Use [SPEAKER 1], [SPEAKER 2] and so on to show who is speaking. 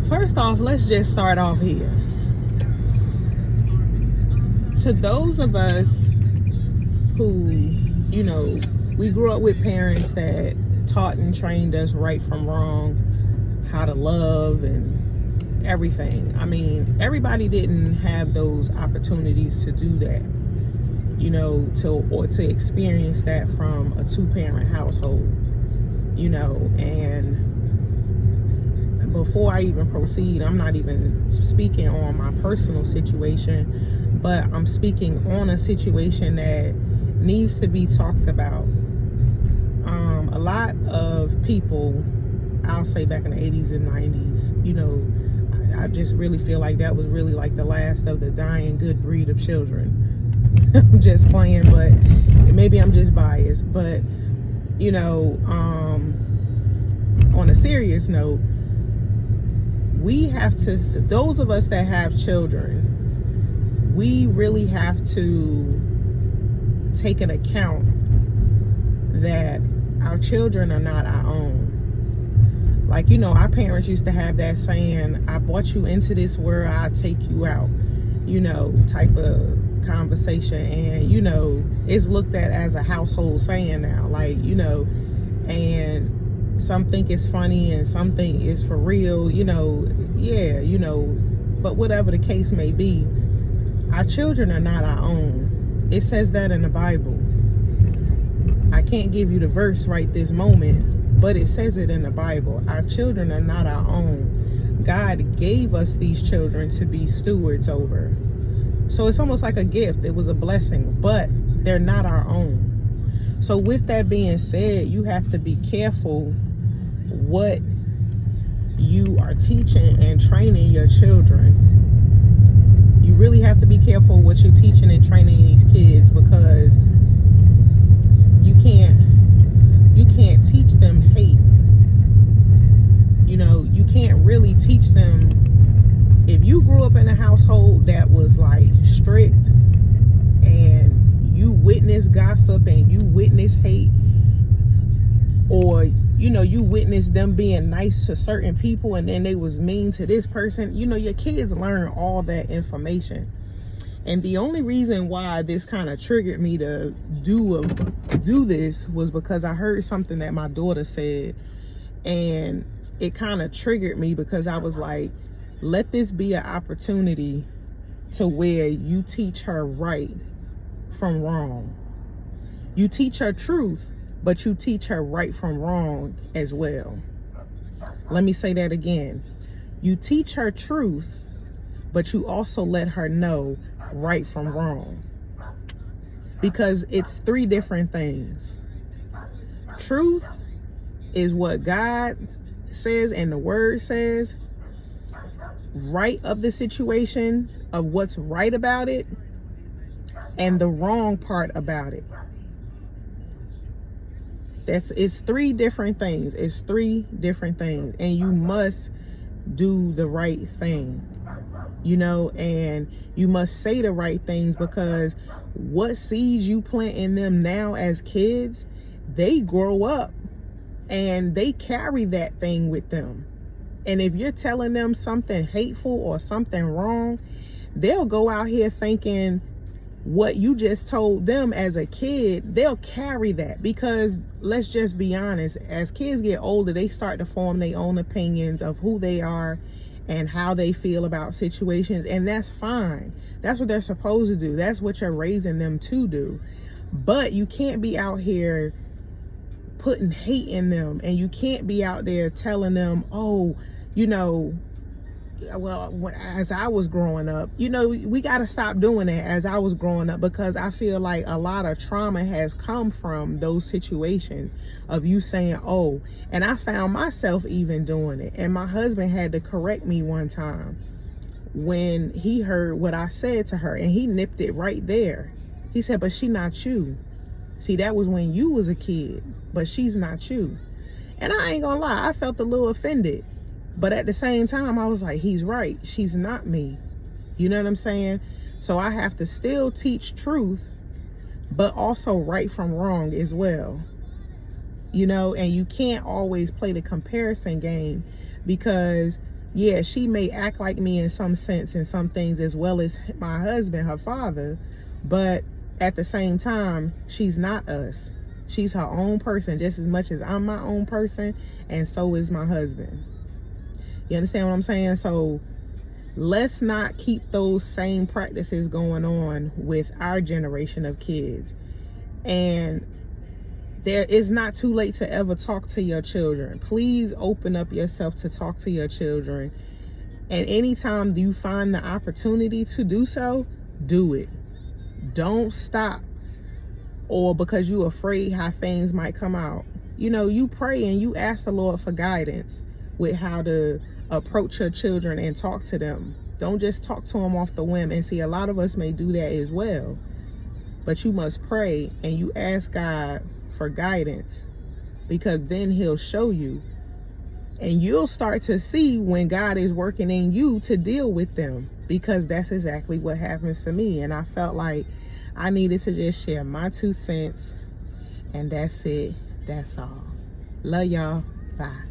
[SPEAKER 1] First off, let's just start off here. To those of us who, we grew up with parents that taught and trained us right from wrong, how to love and everything. I mean, everybody didn't have those opportunities to do that, to experience that from a two-parent household, and before I even proceed, I'm not even speaking on my personal situation, but I'm speaking on a situation that needs to be talked about. A lot of people, I'll say back in the 80s and 90s, I just really feel like that was really like the last of the dying good breed of children. I'm just playing, but maybe I'm just biased. But, on a serious note, we have to, those of us that have children, we really have to take an account that our children are not our own. Like, our parents used to have that saying, I brought you into this world, I'll take you out, type of conversation. And, it's looked at as a household saying now, like, and some think it's funny and some think it's for real, but whatever the case may be, our children are not our own. It says that in the Bible. I can't give you the verse right this moment, but it says it in the Bible. Our children are not our own. God gave us these children to be stewards over. So it's almost like a gift. It was a blessing, but they're not our own. So with that being said, you have to be careful what you are teaching and training your children. You really have to be careful what you're teaching and training these kids, because you can't teach them hate. You can't really teach them. If you grew up in a household that was like strict and you witness gossip and you witness hate, or you witness them being nice to certain people and then they was mean to this person, your kids learn all that information. And the only reason why this kind of triggered me to do this was because I heard something that my daughter said, and it kind of triggered me, because I was like, let this be an opportunity to where you teach her right from wrong. You teach her truth, but you teach her right from wrong as well. Let me say that again. You teach her truth, but you also let her know right from wrong. Because it's three different things. Truth is what God says and the word says. Right of the situation, of what's right about it, and the wrong part about it. It's three different things. It's three different things. And you must do the right thing, and you must say the right things, because what seeds you plant in them now as kids, they grow up and they carry that thing with them. And if you're telling them something hateful or something wrong, they'll go out here thinking what you just told them as a kid. They'll carry that, because let's just be honest, as kids get older, they start to form their own opinions of who they are and how they feel about situations. And that's fine. That's what they're supposed to do. That's what you're raising them to do. But you can't be out here putting hate in them, and you can't be out there telling them, oh, well, as I was growing up, we got to stop doing that as I was growing up, because I feel like a lot of trauma has come from those situations of you saying, oh, and I found myself even doing it. And my husband had to correct me one time when he heard what I said to her, and he nipped it right there. He said, but she not you. See, that was when you was a kid, but she's not you. And I ain't gonna lie, I felt a little offended. But at the same time, I was like, he's right. She's not me. You know what I'm saying? So I have to still teach truth, but also right from wrong as well. And you can't always play the comparison game, because yeah, she may act like me in some sense and some things, as well as my husband, her father, but at the same time, she's not us. She's her own person just as much as I'm my own person, and so is my husband. You understand what I'm saying? So let's not keep those same practices going on with our generation of kids. And there is not too late to ever talk to your children. Please open up yourself to talk to your children. And anytime you find the opportunity to do so, do it. Don't stop. Or because you're afraid how things might come out. You know, you pray and you ask the Lord for guidance with how to approach your children and talk to them. Don't just talk to them off the whim. And see, a lot of us may do that as well. But you must pray and you ask God for guidance, because then he'll show you. And you'll start to see when God is working in you to deal with them, because that's exactly what happens to me. And I felt like I needed to just share my 2 cents. And that's it. That's all. Love y'all. Bye.